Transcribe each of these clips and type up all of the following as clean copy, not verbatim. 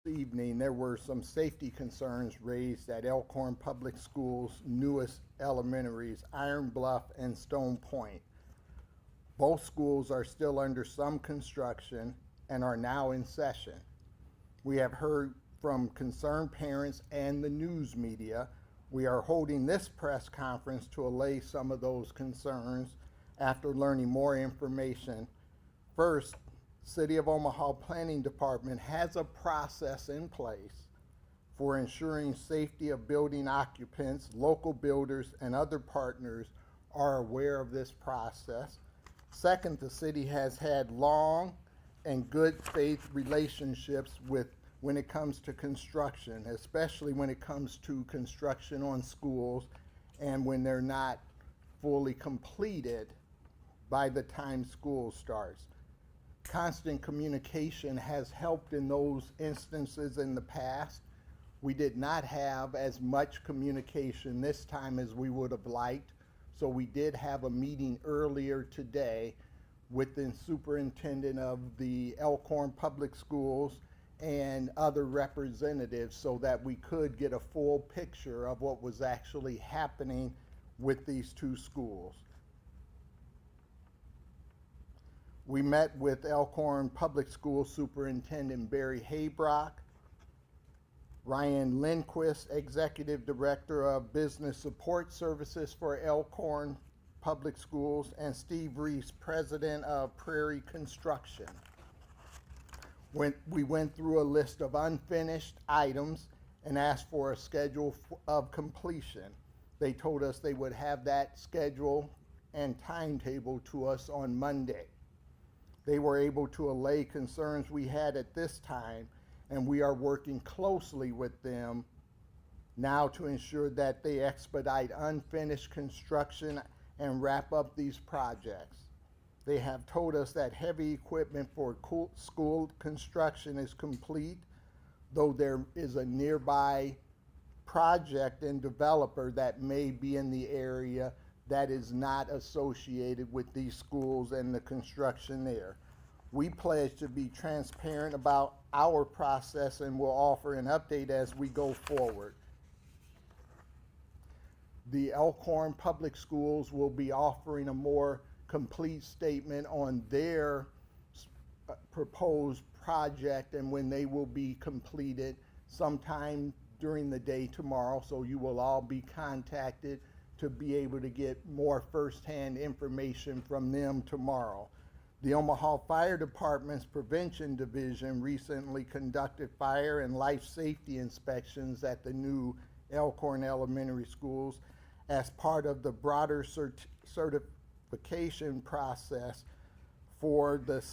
Evening, there were some safety concerns raised at Elkhorn Public Schools' newest elementaries, Iron Bluff and Stone Point. Both schools are still under some construction and are now in session. We have heard from concerned parents and the news media. We are holding this press conference to allay some of those concerns after learning more information. First, City of Omaha Planning Department has a process in place for ensuring safety of building occupants. Local builders and other partners are aware of this process. Second, the city has had long and good faith relationships when it comes to construction, especially when it comes to construction on schools and when they're not fully completed by the time school starts. Constant communication has helped in those instances in the past. We did not have as much communication this time as we would have liked, so we did have a meeting earlier today with the superintendent of the Elkhorn Public Schools and other representatives so that we could get a full picture of what was actually happening with these two schools. We met with Elkhorn Public School Superintendent Barry Haybrock, Ryan Lindquist, Executive Director of Business Support Services for Elkhorn Public Schools, and Steve Reese, President of Prairie Construction. We went through a list of unfinished items and asked for a schedule of completion. They told us they would have that schedule and timetable to us on Monday. They were able to allay concerns we had at this time, and we are working closely with them now to ensure that they expedite unfinished construction and wrap up these projects. They have told us that heavy equipment for school construction is complete, though there is a nearby project and developer that may be in the area that is not associated with these schools and the construction there. We pledge to be transparent about our process and will offer an update as we go forward. The Elkhorn Public Schools will be offering a more complete statement on their proposed project and when they will be completed sometime during the day tomorrow, so you will all be contacted to be able to get more firsthand information from them tomorrow. The Omaha Fire Department's Prevention Division recently conducted fire and life safety inspections at the new Elkhorn Elementary Schools as part of the broader certification process for the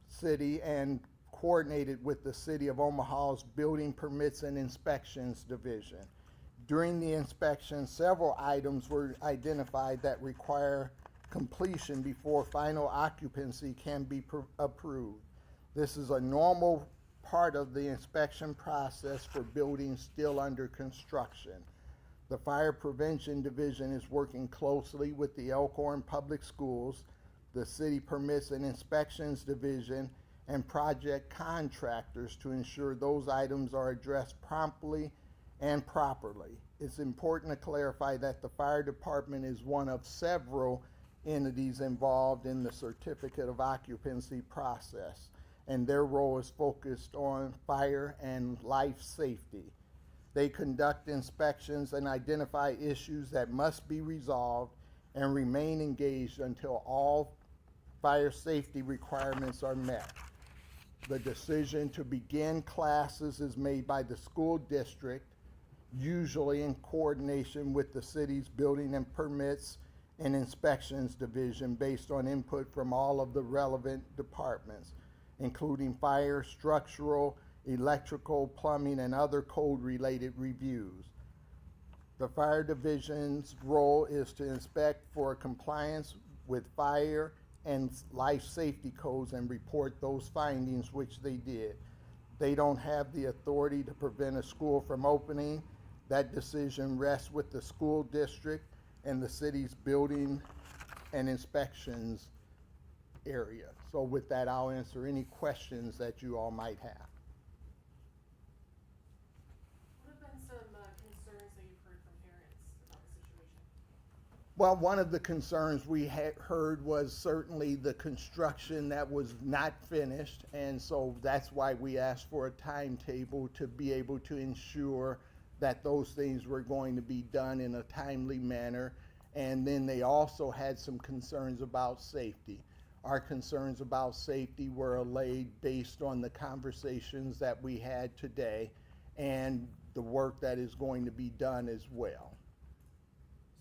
city and coordinated with the City of Omaha's Building Permits and Inspections Division. During the inspection, several items were identified that require completion before final occupancy can be approved. This is a normal part of the inspection process for buildings still under construction. The Fire Prevention Division is working closely with the Elkhorn Public Schools, the City Permits and Inspections Division, and project contractors to ensure those items are addressed promptly and properly. It's important to clarify that the fire department is one of several entities involved in the certificate of occupancy process, and their role is focused on fire and life safety. They conduct inspections and identify issues that must be resolved and remain engaged until all fire safety requirements are met. The decision to begin classes is made by the school district, usually in coordination with the city's Building and Permits and Inspections Division based on input from all of the relevant departments, including fire, structural, electrical, plumbing, and other code-related reviews. The fire division's role is to inspect for compliance with fire and life safety codes and report those findings, which they did. They don't have the authority to prevent a school from opening. That decision rests with the school district and the city's building and inspections area. So with that, I'll answer any questions that you all might have. Well, one of the concerns we had heard was certainly the construction that was not finished, and so that's why we asked for a timetable to be able to ensure that those things were going to be done in a timely manner. And then they also had some concerns about safety. Our concerns about safety were allayed based on the conversations that we had today and the work that is going to be done as well.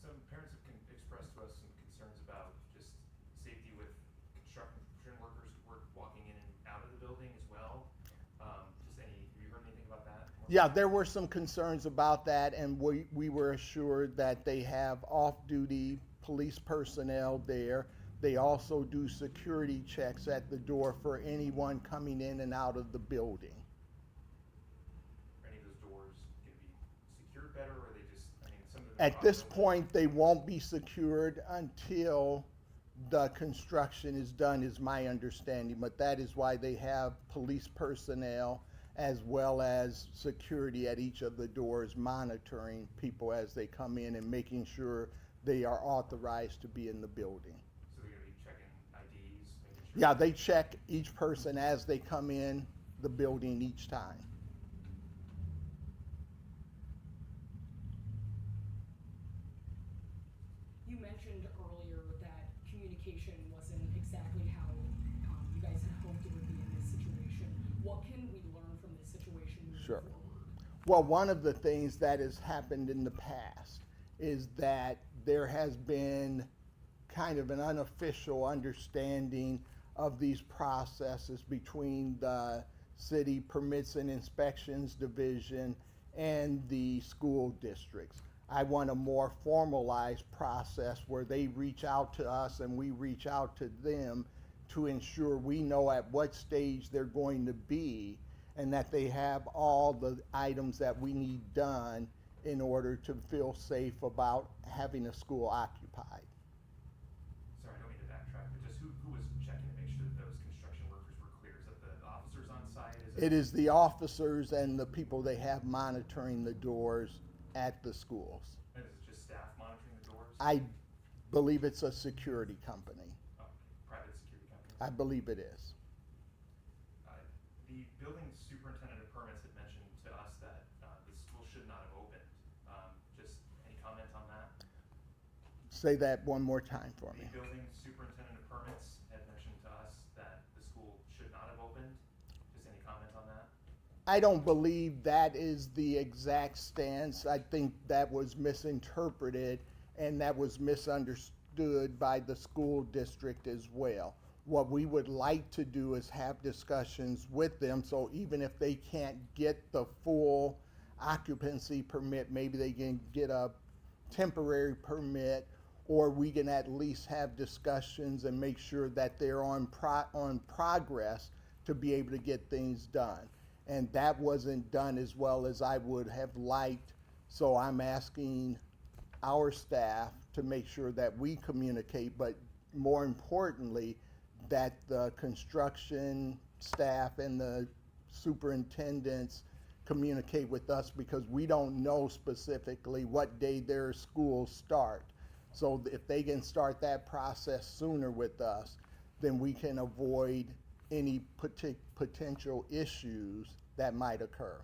Some parents have expressed to us some concerns about just safety with construction workers walking in and out of the building as well. Have you heard anything about that? Yeah, there were some concerns about that, and we were assured that they have off-duty police personnel there. They also do security checks at the door for anyone coming in and out of the building. Are any of those doors going to be secured better, or are they just, I mean, some of them At this point, they won't be secured until the construction is done, is my understanding, but that is why they have police personnel as well as security at each of the doors monitoring people as they come in and making sure they are authorized to be in the building. So they're going to be checking IDs, making sure? Yeah, they check each person as they come in the building each time. You mentioned earlier that communication wasn't exactly how you guys had hoped it would be in this situation. What can we learn from this situation moving Sure. forward? Well, one of the things that has happened in the past is that there has been kind of an unofficial understanding of these processes between the city permits and inspections division and the school districts. I want a more formalized process where they reach out to us and we reach out to them to ensure we know at what stage they're going to be and that they have all the items that we need done in order to feel safe about having a school occupied. Sorry, I don't mean to backtrack, but just who was checking to make sure that those construction workers were clear? Is that the officers on site? It is the officers and the people they have monitoring the doors at the schools. And is it just staff monitoring the doors? I believe it's a security company. Oh, private security company? I believe it is. The building superintendent of permits had mentioned to us that the school should not have opened. Just any comment on that? Say that one more time for me. The building superintendent of permits had mentioned to us that the school should not have opened. Just any comment on that? I don't believe that is the exact stance. I think that was misinterpreted and that was misunderstood by the school district as well. What we would like to do is have discussions with them, so even if they can't get the full occupancy permit, maybe they can get a temporary permit, or we can at least have discussions and make sure that they're on progress to be able to get things done. And that wasn't done as well as I would have liked, so I'm asking our staff to make sure that we communicate, but more importantly, that the construction staff and the superintendents communicate with us, because we don't know specifically what day their schools start. So if they can start that process sooner with us, then we can avoid any potential issues that might occur.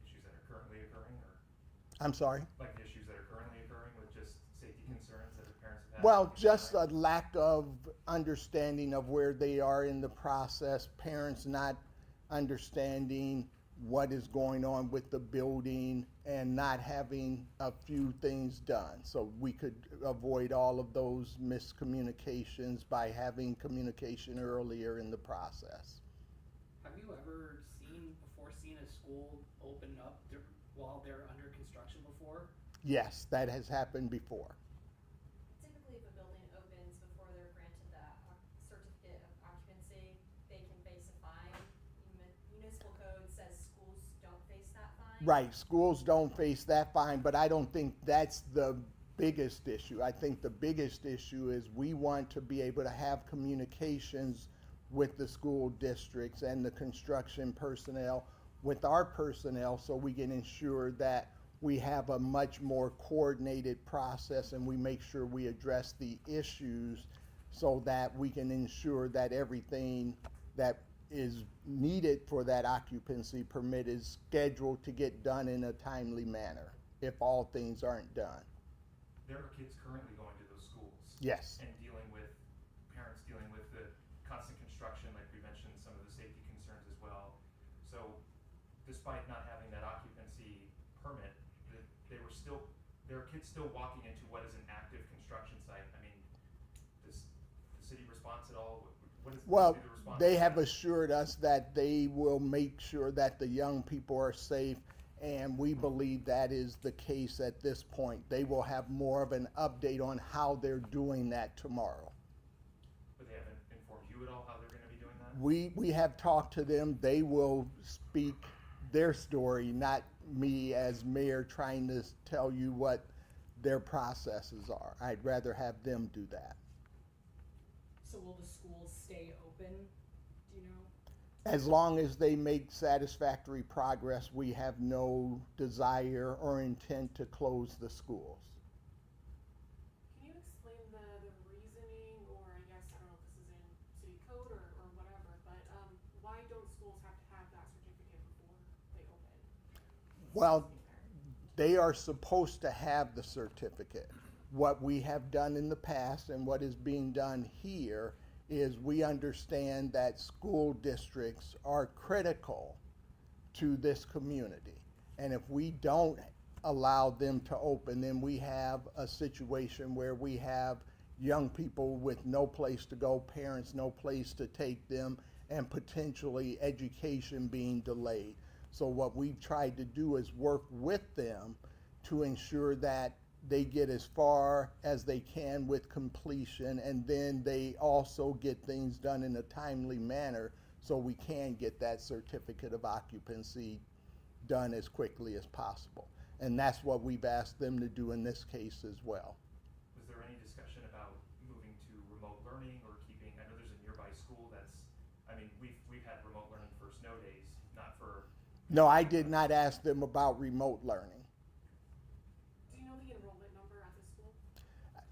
Issues that are currently occurring, or I'm sorry? like the issues that are currently occurring with just safety concerns that the parents have had? Well, just a lack of understanding of where they are in the process, parents not understanding what is going on with the building and not having a few things done. So we could avoid all of those miscommunications by having communication earlier in the process. Have you ever seen a school open up while they're under construction before? Yes, that has happened before. Typically, if a building opens before they're granted the certificate of occupancy, they can face a fine. Municipal code says schools don't face that fine. Right, schools don't face that fine, but I don't think that's the biggest issue. I think the biggest issue is we want to be able to have communications with the school districts and the construction personnel with our personnel, so we can ensure that we have a much more coordinated process, and we make sure we address the issues so that we can ensure that everything that is needed for that occupancy permit is scheduled to get done in a timely manner, if all things aren't done. There are kids currently going to those schools. Yes. And parents dealing with the constant construction, like we mentioned, some of the safety concerns as well. So despite not having that occupancy permit, there are kids still walking into what is an active construction site. I mean, does the city respond at all? What is Well, the response? they have assured us that they will make sure that the young people are safe, and we believe that is the case at this point. They will have more of an update on how they're doing that tomorrow. But they haven't informed you at all how they're gonna be doing that? We have talked to them. They will speak their story, not me as mayor trying to tell you what their processes are. I'd rather have them do that. So will the schools stay open, do you know? As long as they make satisfactory progress, we have no desire or intent to close the schools. Can you explain the reasoning, or I guess, I don't know if this is in city code or whatever, but, why don't schools have to have that certificate before they open? Well, they are supposed to have the certificate. What we have done in the past and what is being done here is we understand that school districts are critical to this community. And if we don't allow them to open, then we have a situation where we have young people with no place to go, parents no place to take them, and potentially education being delayed. So what we've tried to do is work with them to ensure that they get as far as they can with completion, and then they also get things done in a timely manner so we can get that certificate of occupancy done as quickly as possible. And that's what we've asked them to do in this case as well. Was there any discussion about moving to remote learning or keeping, I know there's a nearby school that's, I mean, we've had remote learning for snow days, not for. No, I did not ask them about remote learning. Do you know the enrollment number at the school?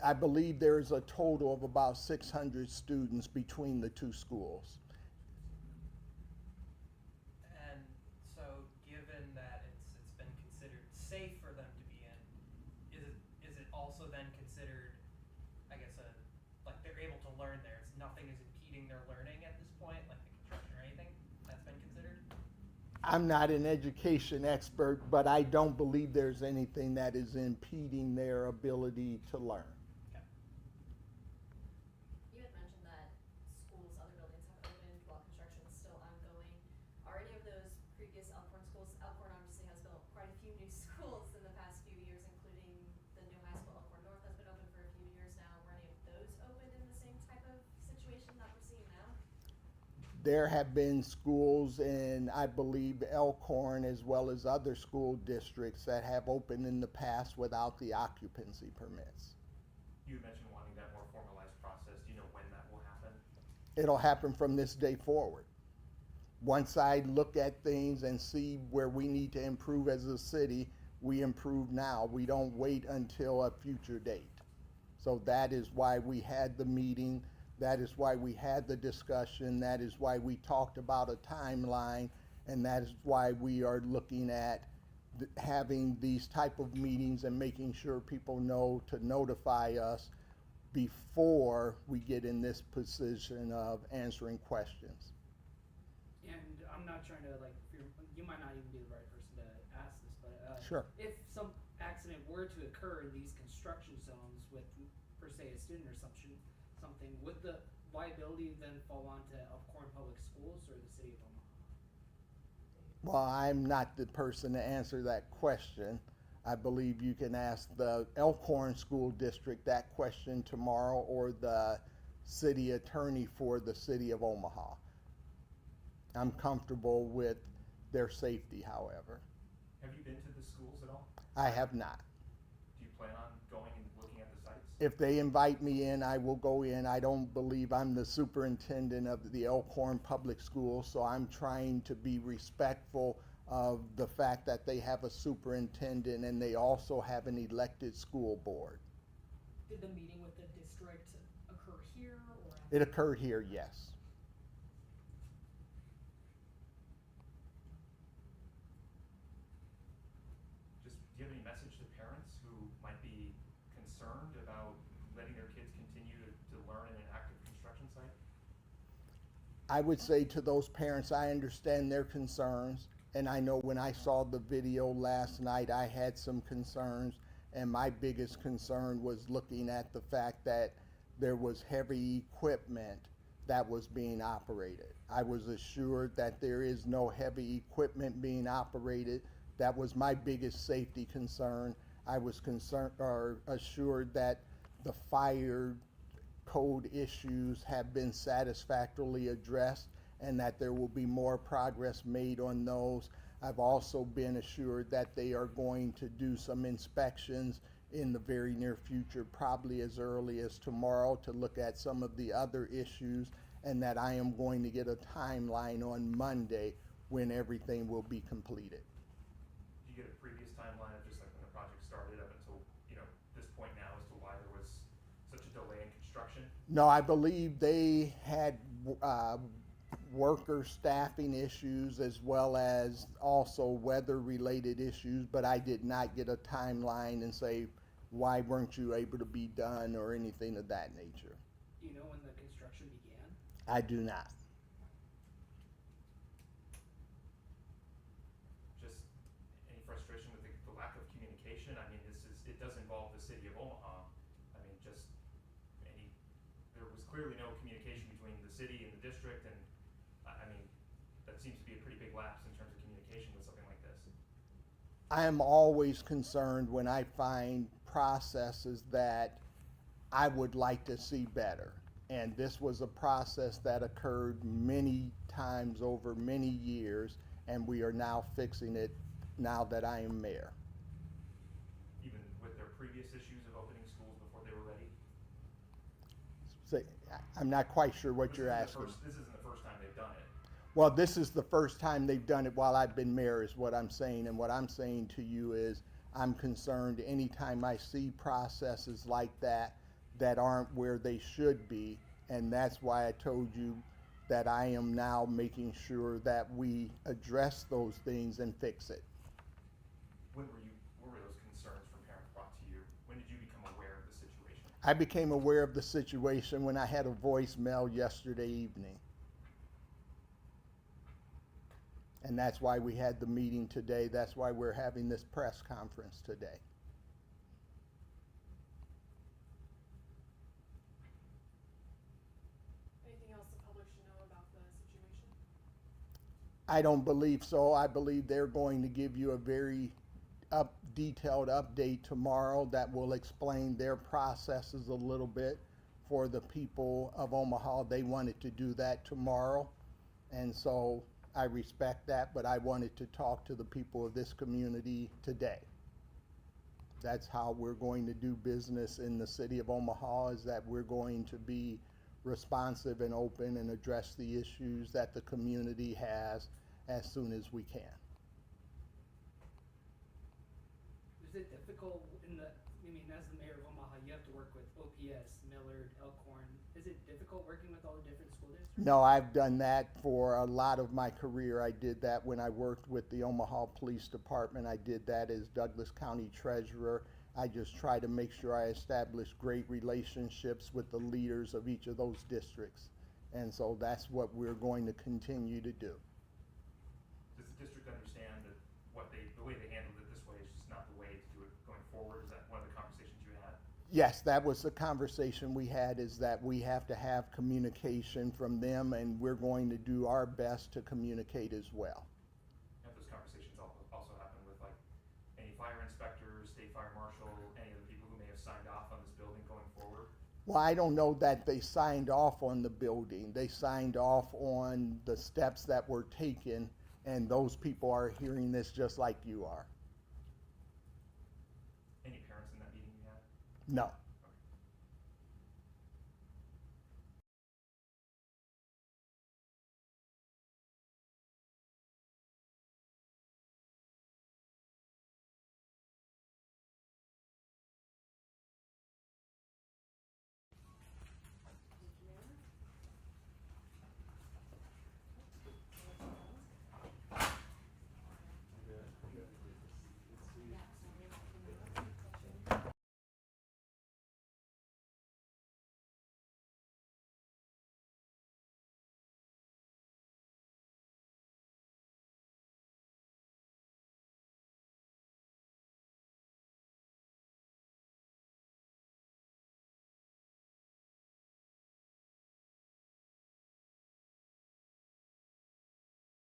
I believe there is a total of about 600 students between the two schools. And so, given that it's been considered safe for them to be in, is it also then considered, I guess, like they're able to learn there? Nothing is impeding their learning at this point, like the construction or anything that's been considered? I'm not an education expert, but I don't believe there's anything that is impeding their ability to learn. Okay. You had mentioned that schools, other buildings have opened while construction is still ongoing. Are any of those previous Elkhorn schools, Elkhorn obviously has built quite a few new schools in the past few years, including the new high school, Elkhorn North has been open for a few years now. Were any of those opened in the same type of situation that we're seeing now? There have been schools in, I believe, Elkhorn as well as other school districts that have opened in the past without the occupancy permits. You mentioned wanting that more formalized process. Do you know when that will happen? It'll happen from this day forward. Once I look at things and see where we need to improve as a city, we improve now. We don't wait until a future date. So that is why we had the meeting. That is why we had the discussion. That is why we talked about a timeline. And that is why we are looking at having these type of meetings and making sure people know to notify us before we get in this position of answering questions. And I'm not trying to you might not even be the right person to ask this, but Sure. if some accident were to occur in these construction zones with, per se, a student or something, would the liability then fall onto Elkhorn Public Schools or the city of Omaha? Well, I'm not the person to answer that question. I believe you can ask the Elkhorn School District that question tomorrow, or the city attorney for the city of Omaha. I'm comfortable with their safety, however. Have you been to the schools at all? I have not. Do you plan on going and looking at the sites? If they invite me in, I will go in. I don't believe I'm the superintendent of the Elkhorn Public Schools, so I'm trying to be respectful of the fact that they have a superintendent and they also have an elected school board. Did the meeting with the district occur here or? It occurred here, yes. Just, do you have any message to parents who might be concerned about letting their kids continue to learn in an active construction site? I would say to those parents, I understand their concerns, and I know when I saw the video last night, I had some concerns, and my biggest concern was looking at the fact that there was heavy equipment that was being operated. I was assured that there is no heavy equipment being operated. That was my biggest safety concern. I was concerned or assured that the fire code issues have been satisfactorily addressed and that there will be more progress made on those. I've also been assured that they are going to do some inspections in the very near future, probably as early as tomorrow, to look at some of the other issues, and that I am going to get a timeline on Monday when everything will be completed. Do you get a previous timeline of just like when the project started up until, this point now as to why there was such a delay in construction? No, I believe they had worker staffing issues as well as also weather-related issues, but I did not get a timeline and say, why weren't you able to be done or anything of that nature. Do you know when the construction began? I do not. Just any frustration with the lack of communication? I mean, it does involve the city of Omaha. I mean, there was clearly no communication between the city and the district, and I mean, that seems to be a pretty big lapse in terms of communication with something like this. I am always concerned when I find processes that I would like to see better. And this was a process that occurred many times over many years, and we are now fixing it now that I am mayor. Even with their previous issues of opening schools before they were ready? So, I'm not quite sure what you're asking. This isn't the first time they've done it. Well, this is the first time they've done it while I've been mayor is what I'm saying. And what I'm saying to you is I'm concerned anytime I see processes like that that aren't where they should be. And that's why I told you that I am now making sure that we address those things and fix it. When were those concerns from parents brought to you? When did you become aware of the situation? I became aware of the situation when I had a voicemail yesterday evening. And that's why we had the meeting today. That's why we're having this press conference today. Anything else the public should know about the situation? I don't believe so. I believe they're going to give you a very detailed update tomorrow that will explain their processes a little bit for the people of Omaha. They wanted to do that tomorrow, and so I respect that, but I wanted to talk to the people of this community today. That's how we're going to do business in the city of Omaha, is that we're going to be responsive and open and address the issues that the community has as soon as we can. Is it difficult as the mayor of Omaha, you have to work with OPS, Millard, Elkhorn. Is it difficult working with all the different school districts? No, I've done that for a lot of my career. I did that when I worked with the Omaha Police Department. I did that as Douglas County Treasurer. I just try to make sure I establish great relationships with the leaders of each of those districts. And so that's what we're going to continue to do. Does the district understand that the way they handled it this way is just not the way to do it going forward? Is that one of the conversations you had? Yes, that was the conversation we had, is that we have to have communication from them, and we're going to do our best to communicate as well. Have those conversations also happened with like any fire inspectors, state fire marshal, any of the people who may have signed off on this building going forward? Well, I don't know that they signed off on the building. They signed off on the steps that were taken, and those people are hearing this just like you are. Any parents in that meeting you had? No.